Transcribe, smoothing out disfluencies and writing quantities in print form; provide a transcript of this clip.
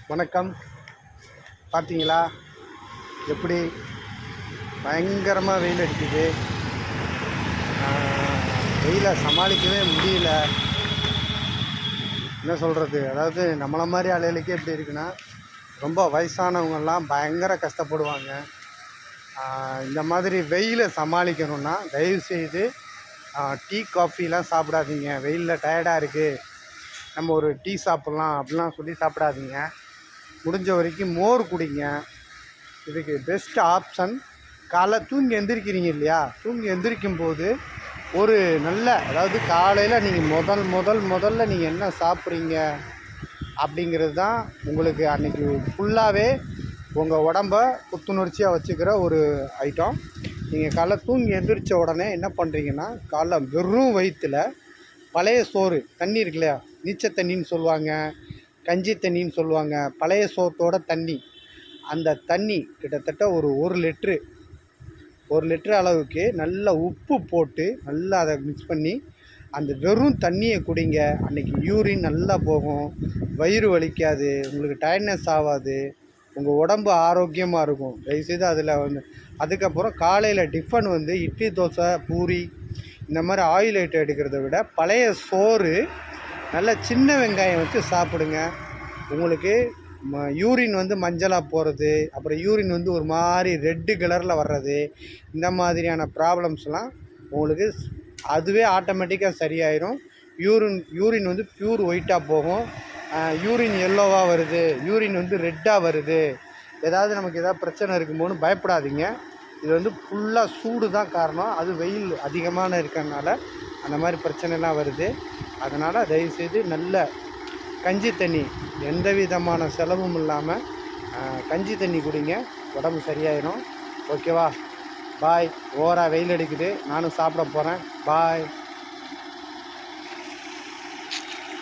வணக்கம். பார்த்தீங்களா எப்படி பயங்கரமாக வெயில் அடிக்குது. வெயிலை சமாளிக்கவே முடியல. என்ன சொல்கிறது, அதாவது நம்மளை மாதிரி ஆளுகளுக்கே எப்படி இருக்குன்னா, ரொம்ப வயசானவங்கெல்லாம் பயங்கர கஷ்டப்படுவாங்க. இந்த மாதிரி வெயிலை சமாளிக்கணுன்னா தயவுசெய்து டீ காஃபிலாம் சாப்பிடாதீங்க. வெயிலில் டயர்டாக இருக்குது, நம்ம ஒரு டீ சாப்பிட்லாம் அப்படிலாம் சொல்லி சாப்பிடாதீங்க. முடிஞ்ச வரைக்கும் மோர் குடிங்க. இதுக்கு பெஸ்ட் ஆப்ஷன் காலை தூங்கி எந்திரிக்கிறீங்க இல்லையா, தூங்கி எந்திரிக்கும் போது ஒரு நல்ல, அதாவது காலையில் நீங்கள் முதல்ல நீங்கள் என்ன சாப்பிட்றீங்க அப்படிங்கிறது தான் உங்களுக்கு அன்றைக்கி ஃபுல்லாகவே உங்கள் உடம்பை புத்துணர்ச்சியாக வச்சுக்கிற ஒரு ஐட்டம். நீங்கள் காலைல தூங்கி எந்திரிச்ச உடனே என்ன பண்ணுறீங்கன்னா, காலைல வெறும் வயிற்றில் பழைய சோறு தண்ணி இருக்கு இல்லையா, நீச்ச தண்ணின்னு சொல்லுவாங்க, கஞ்சி தண்ணின்னு சொல்லுவாங்க, பழைய சோத்தோட தண்ணி. அந்த தண்ணி கிட்டத்தட்ட ஒரு லிட்ரு அளவுக்கு நல்லா உப்பு போட்டு நல்லா அதை மிக்ஸ் பண்ணி அந்த வெறும் தண்ணியை குடிங்க. அன்றைக்கி யூரின் நல்லா போகும், வயிறு வலிக்காது, உங்களுக்கு டயர்ட்னஸ் ஆகாது, உங்கள் உடம்பு ஆரோக்கியமாக இருக்கும். தயவுசெய்து அதில் அதுக்கப்புறம் காலையில் டிஃபன் இட்லி, தோசை, பூரி இந்த மாதிரி ஆயில் ஐட்டம் எடுக்கிறத விட பழைய சோறு நல்ல சின்ன வெங்காயம் வச்சு சாப்பிடுங்க. உங்களுக்கு யூரின் மஞ்சளாக போகிறது, அப்புறம் யூரின் ஒரு மாதிரி ரெட்டு கலரில் வர்றது, இந்த மாதிரியான ப்ராப்ளம்ஸ்லாம் உங்களுக்கு அதுவே ஆட்டோமேட்டிக்காக சரியாயிடும். யூரின் பியூர் ஒயிட்டாக போகும். யூரின் எல்லோவாக வருது, யூரின் ரெட்டாக வருது, நமக்கு ஏதாவது பிரச்சனை இருக்கும்போது பயப்படாதீங்க. இது ஃபுல்லாக சூடு தான் காரணம். அது வெயில் அதிகமான இருக்கிறதுனால அந்த மாதிரி பிரச்சனைலாம் வருது. அதனால் தயவுசெய்து நல்ல கஞ்சி தண்ணி, எந்த விதமான செலவும் இல்லாமல் கஞ்சி தண்ணி குடிங்க, உடம்பு சரியாயிடும். ஓகேவா? பாய். ஓவராக வெயில் அடிக்குது, நானும் சாப்பிட போகிறேன். பாய்.